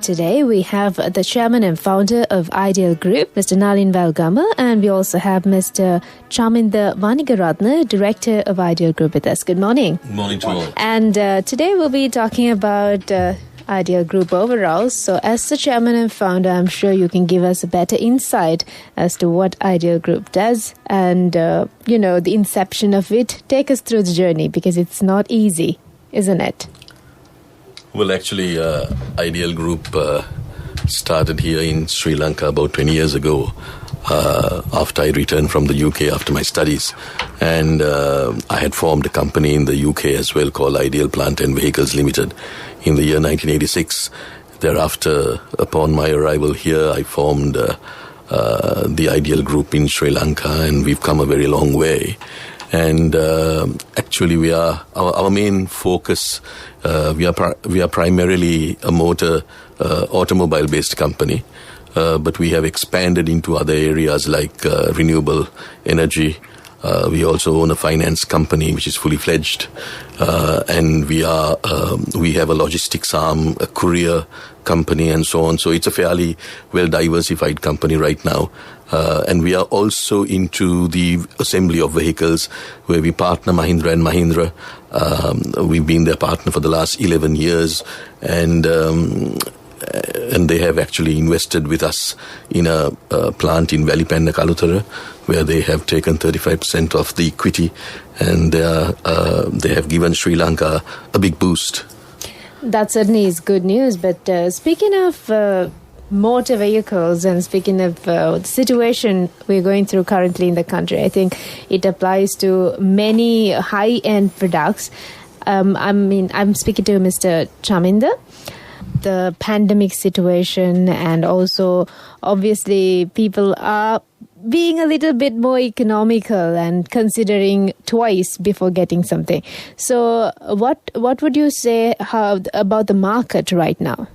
today we have the chairman and founder of Ideal Group, Mr. Nalin Welgama, and we also have Mr. Chaminda Wanigaratna, director of Ideal Group with us. Good morning. Good morning to all. And today we'll be talking about Ideal Group overall. So as the chairman and founder, I'm sure you can give us a better insight as to what Ideal Group does and, the inception of it. Take us through the journey because it's not easy, isn't it? Well, actually, Ideal Group started here in Sri Lanka about 20 years ago after I returned from the UK after my studies. And I had formed a company in the UK as well called Ideal Plant and Vehicles Limited in the year 1986. Thereafter, upon my arrival here, I formed the Ideal Group in Sri Lanka, and we've come a very long way. And actually, we are our main focus. We are primarily a automobile-based company, but we have expanded into other areas like renewable energy. We also own a finance company which is fully fledged, and we have a logistics arm, a courier company, and so on. So it's a fairly well diversified company right now. And we are also into the assembly of vehicles where we partner Mahindra and Mahindra. We've been their partner for the last 11 years, and they have actually invested with us in a plant in Valipanna, Kalutara, where they have taken 35% of the equity, and they have given Sri Lanka a big boost. That certainly is good news. But speaking of motor vehicles and speaking of the situation we're going through currently in the country, I think it applies to many high-end products. I'm speaking to Mr. Chaminda. The pandemic situation, and also obviously people are being a little bit more economical and considering twice before getting something. So what would you say about the market right now?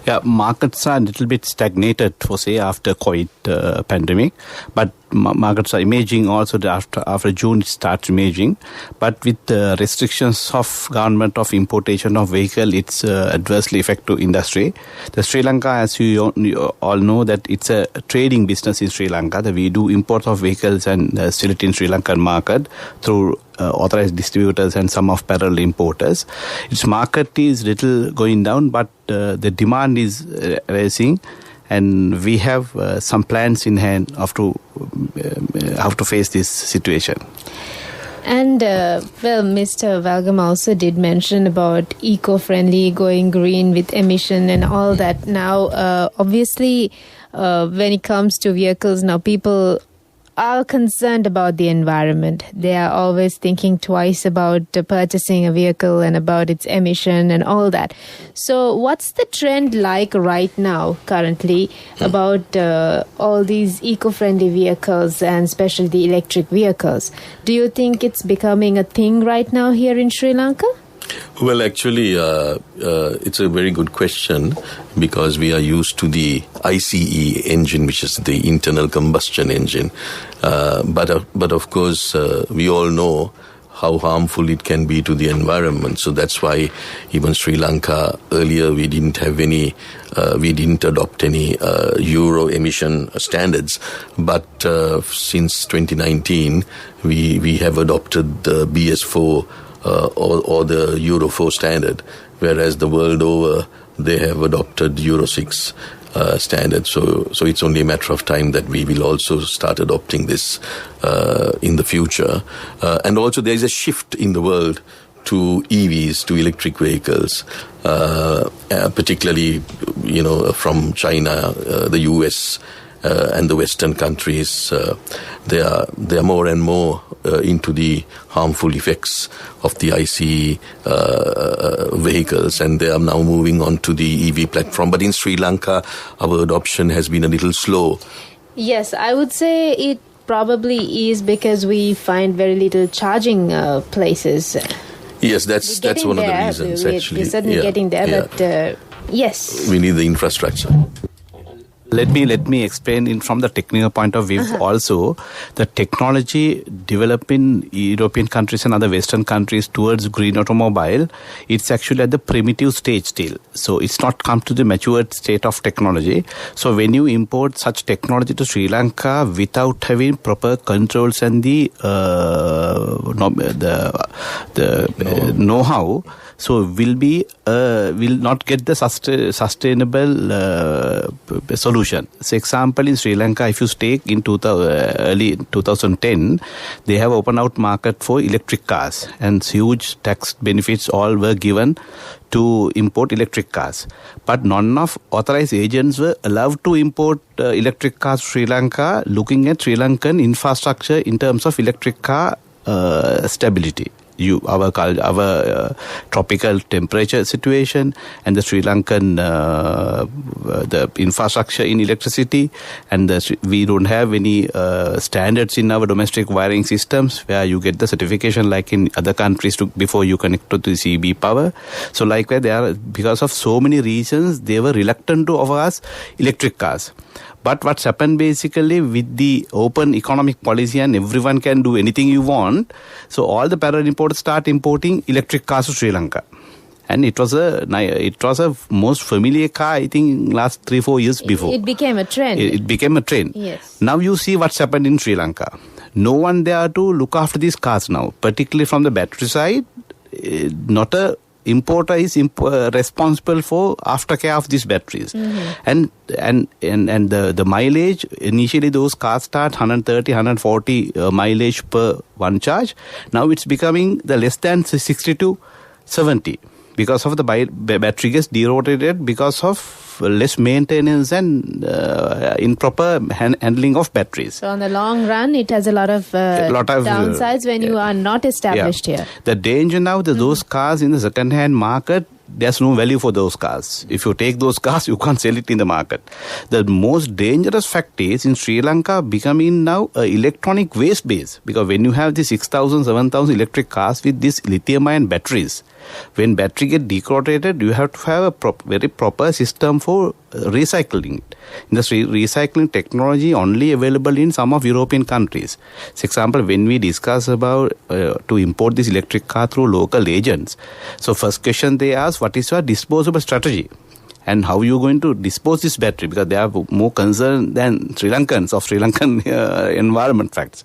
Yeah, markets are a little bit stagnated, after COVID pandemic. But markets are emerging also after June it starts emerging. But with the restrictions of government of importation of vehicle, it's adversely affect to industry. The Sri Lanka, as you all know, that it's a trading business in Sri Lanka. That we do import of vehicles and sell it in Sri Lankan market through authorized distributors and some of parallel importers. Its market is little going down, but the demand is rising, and we have some plans in hand of how to face this situation. And, Mr. Welgama also did mention about eco-friendly, going green with emission and all that. Now, obviously, when it comes to vehicles, now people are concerned about the environment. They are always thinking twice about purchasing a vehicle and about its emission and all that. So what's the trend like right now, currently, about all these eco-friendly vehicles and especially the electric vehicles? Do you think it's becoming a thing right now here in Sri Lanka? Well, actually, it's a very good question because we are used to the ICE engine, which is the internal combustion engine. But of course, we all know how harmful it can be to the environment. So that's why even Sri Lanka, earlier we didn't adopt any Euro emission standards. But since 2019, we have adopted the BS4 or the Euro 4 standard, whereas the world over they have adopted Euro 6 standard. So it's only a matter of time that we will also start adopting this in the future. And also there is a shift in the world to EVs, to electric vehicles, particularly from China, the US, and the Western countries. They are more and more into the harmful effects of the ICE vehicles, and they are now moving on to the EV platform. But in Sri Lanka, our adoption has been a little slow. Yes, I would say it probably is because we find very little charging places. Yes, that's one of the reasons, actually. We're certainly getting there, but yes. We need the infrastructure. Let me explain from the technical point of view. Also, the technology developed in European countries and other Western countries towards green automobile, it's actually at the primitive stage still. So it's not come to the matured state of technology. So when you import such technology to Sri Lanka without having proper controls and the know-how, so will not get the sustainable solution. So example, in Sri Lanka, if you take in early 2010, they have opened out market for electric cars, and huge tax benefits all were given to import electric cars. But none of authorized agents were allowed to import electric cars to Sri Lanka, looking at Sri Lankan infrastructure in terms of electric car stability. Our tropical temperature situation and the Sri Lankan the infrastructure in electricity, and we don't have any standards in our domestic wiring systems where you get the certification like in other countries before you connect to the CB power. So likewise, because of so many reasons, they were reluctant to offer us electric cars. But what's happened basically with the open economic policy and everyone can do anything you want, so all the parallel importers start importing electric cars to Sri Lanka. And it was a most familiar car, I think, last 3-4 years before. It became a trend. It became a trend. Yes. Now you see what's happened in Sri Lanka. No one there to look after these cars now, particularly from the battery side. Not a importer is responsible for aftercare of these batteries. And the mileage, initially those cars start 130 140 mileage per one charge. Now it's becoming the less than 60 to 70 because of the battery gets derotated because of less maintenance and improper handling of batteries. So on the long run, it has a lot of downsides when you are not established here. The danger now that those cars in the second-hand market, there's no value for those cars. If you take those cars, you can't sell it in the market. The most dangerous fact is in Sri Lanka becoming now an electronic waste base, because when you have the 6,000, 7,000 electric cars with these lithium-ion batteries, when battery get decorrotated, you have to have a very proper system for recycling it. In the recycling technology only available in some of European countries. For example, when we discuss about to import this electric car through local agents, so first question they ask, what is your disposable strategy? And how you going to dispose this battery? Because they are more concerned than Sri Lankans of Sri Lankan environment facts.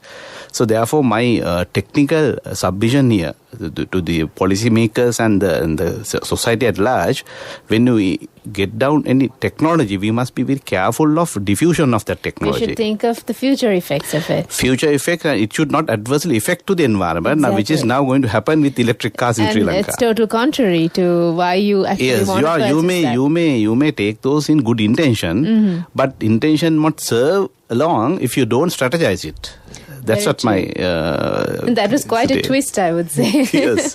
So therefore, my technical submission here to the policymakers and the society at large, when we get down any technology, we must be very careful of diffusion of that technology. We should think of the future effects of it. Future effects, it should not adversely affect to the environment, exactly. Which is now going to happen with electric cars in Sri Lanka. And it's total contrary to why you actually want to purchase that. You may take those in good intention, but intention not serve along if you don't strategize it. That's Very what true. my... that was quite a twist, I would say. Yes.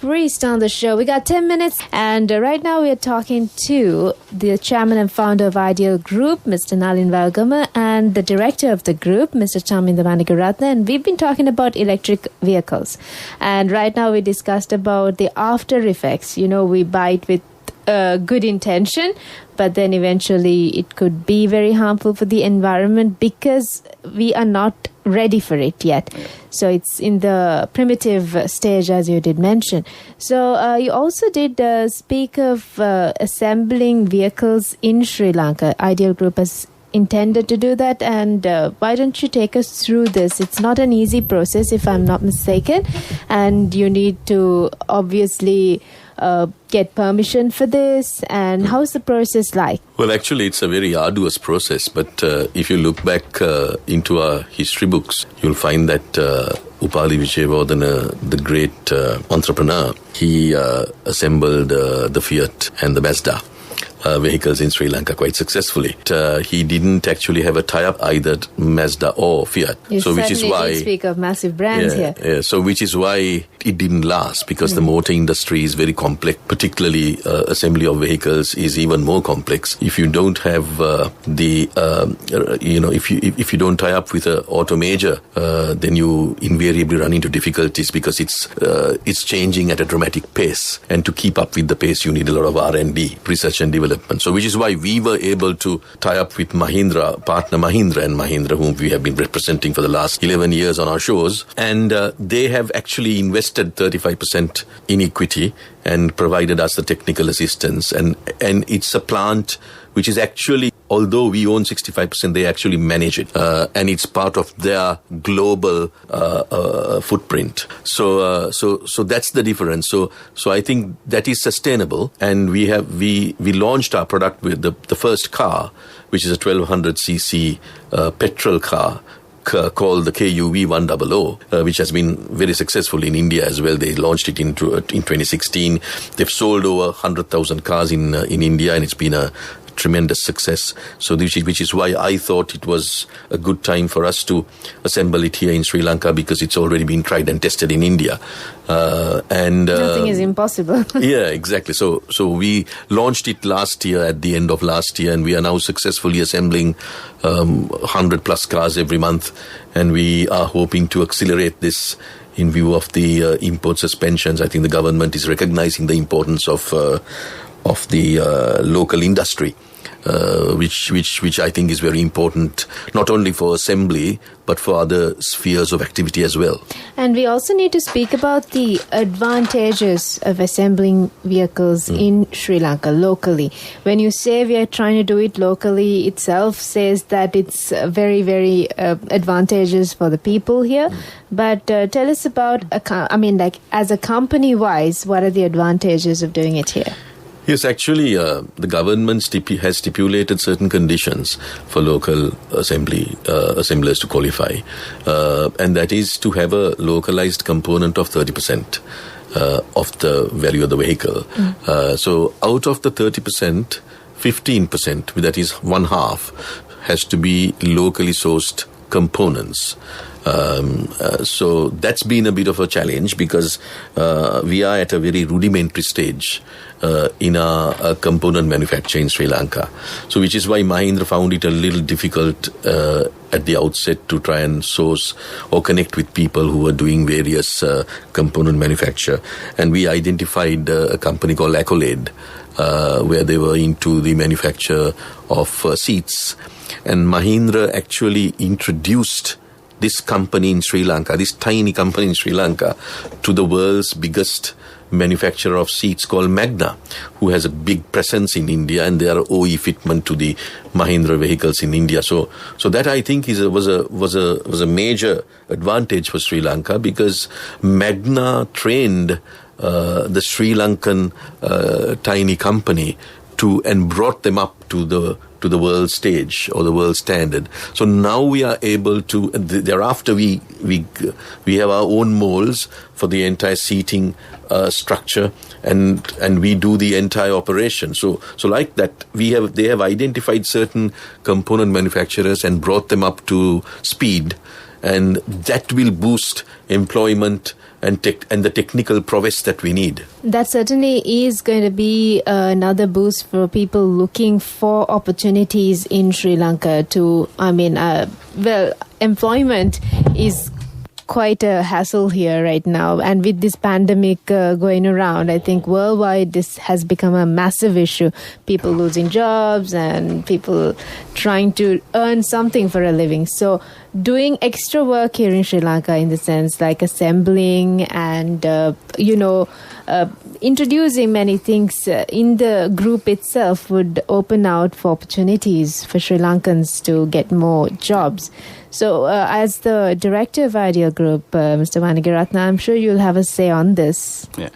Priest on the show. We got 10 minutes, and right now we are talking to the chairman and founder of Ideal Group, Mr. Nalin Welgama, and the director of the group, Mr. Chaminda Wanigaratna, and we've been talking about electric vehicles. And right now we discussed about the after effects. You know, we buy it with good intention, but then eventually it could be very harmful for the environment because we are not ready for it yet. So it's in the primitive stage, as you did mention. So you also did speak of assembling vehicles in Sri Lanka. Ideal Group has intended to do that, and why don't you take us through this? It's not an easy process, if I'm not mistaken, and you need to obviously get permission for this. And how's the process like? Well, actually, it's a very arduous process, but if you look back into our history books, you'll find that Upali Vijayawardena, the great entrepreneur, he assembled the Fiat and the Mazda vehicles in Sri Lanka quite successfully. He didn't actually have a tie-up either Mazda or Fiat. You so which is why did speak of massive brands here. Yeah, so which is why it didn't last, because the motor industry is very complex, particularly assembly of vehicles is even more complex. If you don't have if you don't tie up with an auto major, then you invariably run into difficulties because it's changing at a dramatic pace, and to keep up with the pace you need a lot of R&D, research and development development. So which is why we were able to tie up with Mahindra, partner Mahindra and Mahindra, whom we have been representing for the last 11 years on our shows. And they have actually invested 35% in equity and provided us the technical assistance. And it's a plant which is actually, although we own 65%, they actually manage it. And it's part of their global footprint. So that's the difference. So I think that is sustainable. And we launched our product with the first car, which is a 1200cc petrol car, called the KUV 100, which has been very successful in India as well. They launched it in 2016. They've sold over 100,000 cars in India, and it's been a tremendous success. So which is why I thought it was a good time for us to assemble it here in Sri Lanka, because it's already been tried and tested in India. Nothing is impossible. Yeah, exactly. So we launched it last year, at the end of last year, and we are now successfully assembling 100 plus cars every month, and we are hoping to accelerate this in view of the import suspensions. I think the government is recognizing the importance of the local industry, which I think is very important, not only for assembly, but for other spheres of activity as well. And we also need to speak about the advantages of assembling vehicles in Sri Lanka locally. When you say we are trying to do it locally, itself says that it's very, very advantageous for the people here. But tell us about, as a company-wise, what are the advantages of doing it here? Yes, actually, the government has stipulated certain conditions for local assemblers to qualify, and that is to have a localized component of 30% of the value of the vehicle. So out of the 30%, 15%, that is one half, has to be locally sourced components. So that's been a bit of a challenge, because we are at a very rudimentary stage in our component manufacture in Sri Lanka. So which is why Mahindra found it a little difficult at the outset to try and source or connect with people who were doing various component manufacture. And we identified a company called Accolade, where they were into the manufacture of seats. And Mahindra actually introduced this company in Sri Lanka, this tiny company in Sri Lanka, to the world's biggest manufacturer of seats called Magna, who has a big presence in India, and they are OE fitment to the Mahindra vehicles in India. So that, I think, was a major advantage for Sri Lanka, because Magna trained the Sri Lankan tiny company and brought them up to the world stage or the world standard. So now we are able to, thereafter we have our own molds for the entire seating structure, and we do the entire operation. So like that, they have identified certain component manufacturers and brought them up to speed, and that will boost employment and the technical prowess that we need. That certainly is going to be another boost for people looking for opportunities in Sri Lanka employment is quite a hassle here right now, and with this pandemic going around, I think worldwide this has become a massive issue. People losing jobs and people trying to earn something for a living. So doing extra work here in Sri Lanka, in the sense like assembling and introducing many things in the group itself, would open out for opportunities for Sri Lankans to get more jobs. So as the director of Ideal Group, Mr. Wanigaratna, I'm sure you'll have a say on this. Yeah.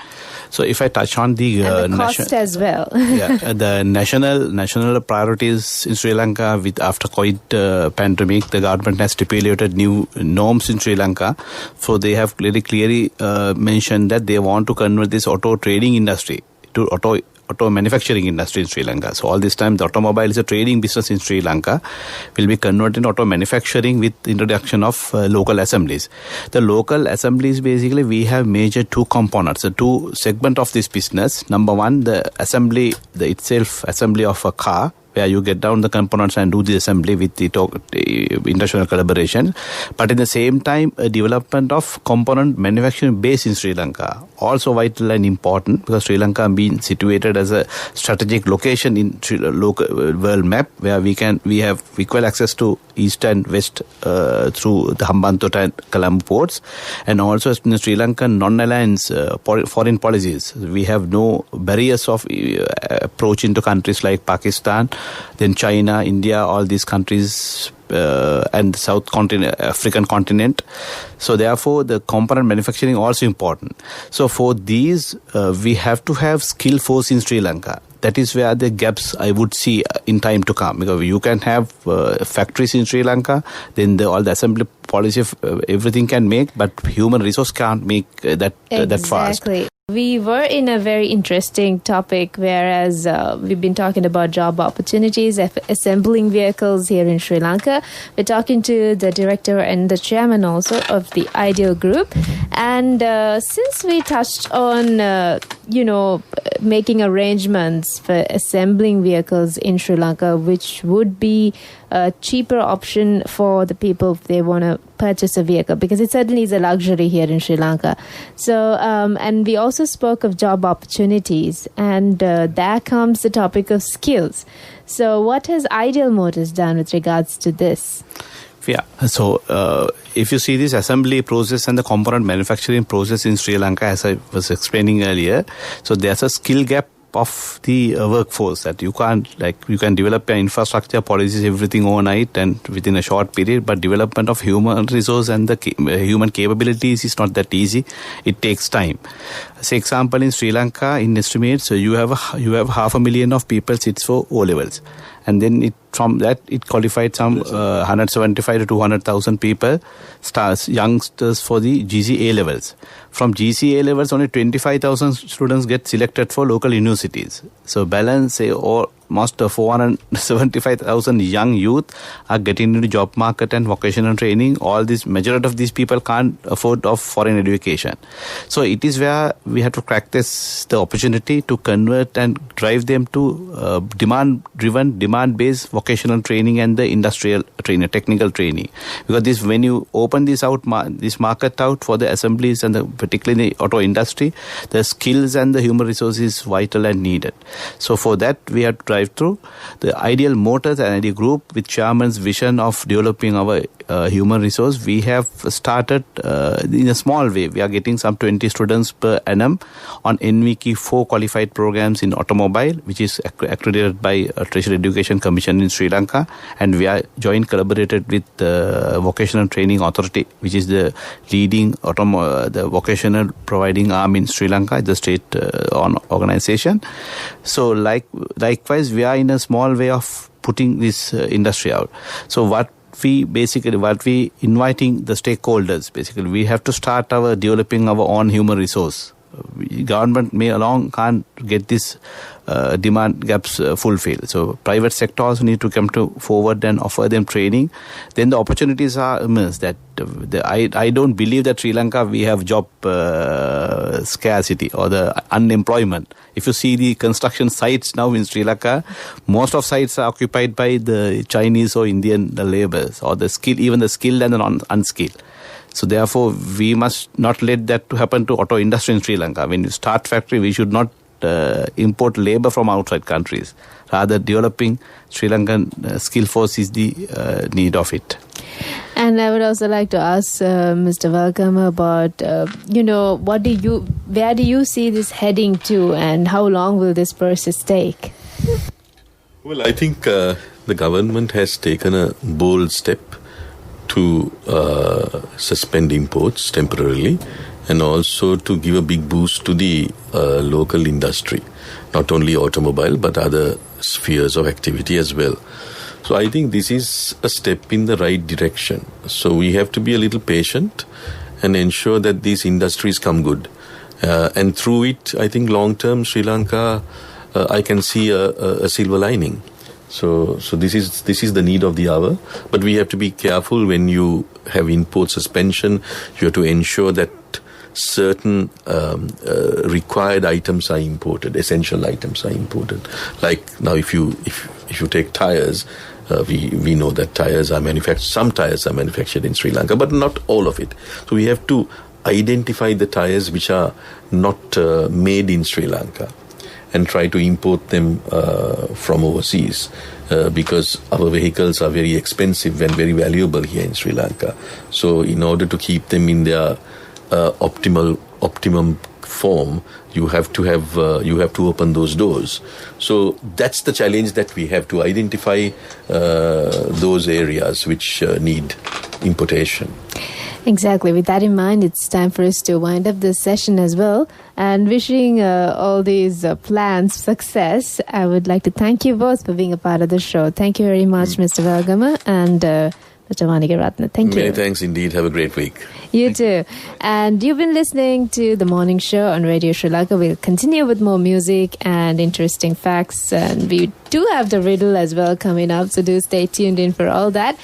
So if I touch on the cost as well. The national priorities in Sri Lanka after COVID pandemic, the government has stipulated new norms in Sri Lanka. So they have clearly mentioned that they want to convert this auto trading industry to auto manufacturing industry in Sri Lanka. So all this time, the automobile is a trading business in Sri Lanka, will be converted into auto manufacturing with introduction of local assemblies. The local assemblies, basically, we have major two components, the two segment of this business. Number one, the assembly of a car, where you get down the components and do the assembly with the international collaboration. But in the same time, a development of component manufacturing base in Sri Lanka, also vital and important, because Sri Lanka being situated selected as a strategic location in local world map, where we have equal access to east and west through the Hambantota and Colombo ports, and also in Sri Lankan non-alliance foreign policies. We have no barriers of approach into countries like Pakistan, then China, India, all these countries, and the South continent, African continent. So therefore, the component manufacturing also important. So for these, we have to have skilled force in Sri Lanka. That is where the gaps I would see in time to come, because you can have factories in Sri Lanka, then all the assembly policy, everything can make, but human resource can't make that fast. Exactly. We were in a very interesting topic, whereas we've been talking about job opportunities, assembling vehicles here in Sri Lanka. We're talking to the director and the chairman also of the Ideal Group. And since we touched on, making arrangements for assembling vehicles in Sri Lanka, which would be a cheaper option for the people if they want to purchase a vehicle, because it certainly is a luxury here in Sri Lanka. So, and we also spoke of job opportunities, and there comes the topic of skills. So what has Ideal Motors done with regards to this? Yeah, so if you see this assembly process and the component manufacturing process in Sri Lanka, as I was explaining earlier, so there's a skill gap of the workforce, that you can develop your infrastructure, policies, everything overnight and within a short period, but development of human resource and the human capabilities is not that easy. It takes time. Say example, in Sri Lanka, in estimates, you have 500,000 of people sits for O levels, and then from that it qualified some 175 to 200,000 people, youngsters for the GCA levels. From GCA levels, only 25,000 students get selected for local universities. So balance, say, almost 475,000 young youth are getting into job market and vocational training. All this, majority of these people can't afford of foreign education. So it is where we have to practice the opportunity to convert and drive them to demand-driven, demand-based vocational training and the industrial training, technical training. Because this, when you open this market out for the assemblies and particularly in the auto industry, the skills and the human resources is vital and needed. So for that, we have to drive through the Ideal Motors and Ideal Group with chairman's vision of developing our human resource. We have started in a small way. We are getting some 20 students per annum on NVQ 4 qualified programs in automobile, which is accredited by Treasury Education Commission in Sri Lanka, and we are joint collaborated with the Vocational Training Authority, which is the leading the vocational providing arm in Sri Lanka, the state organization. So likewise, we are in a small way of putting this industry out. So what we inviting the stakeholders, basically, we have to start developing our own human resource. Government can't get this demand gaps fulfilled. So private sectors need to come forward and offer them training. Then the opportunities are immense. I don't believe that Sri Lanka we have job scarcity or the unemployment. If you see the construction sites now in Sri Lanka, most of sites are occupied by the Chinese or Indian laborers, or even the skilled and the unskilled. So therefore, we must not let that to happen to auto industry in Sri Lanka. When you start factory, we should not import labor from outside countries. Rather, developing Sri Lankan skill force is the need of it. And I would also like to ask Mr. Welgama about, where do you see this heading to, and how long will this process take? Well, I think the government has taken a bold step to suspend imports temporarily, and also to give a big boost to the local industry, not only automobile but other spheres of activity as well. So I think this is a step in the right direction. So we have to be a little patient and ensure that these industries come good. And through it, I think long term Sri Lanka, I can see a silver lining. So this is the need of the hour. But we have to be careful when you have import suspension. You have to ensure that certain required items are imported, essential items are imported. Like now, if you take tires, we know that tires are manufactured. Some tires are manufactured in Sri Lanka, but not all of it. So we have to identify the tires which are not made in Sri Lanka. and try to import them from overseas. Because our vehicles are very expensive and very valuable here in Sri Lanka. So in order to keep them in their optimum form, you have to open those doors. So that's the challenge that we have, to identify those areas which need importation. Exactly. With that in mind, it's time for us to wind up this session as well. And wishing all these plans success, I would like to thank you both for being a part of the show. Thank you very much, Mr. Welgama and Mr. Wanigaratna. Thank you. Many thanks indeed. Have a great week. You too. And you've been listening to The Morning Show on Radio Sri Lanka. We'll continue with more music and interesting facts. And we do have the riddle as well coming up, so do stay tuned in for all that.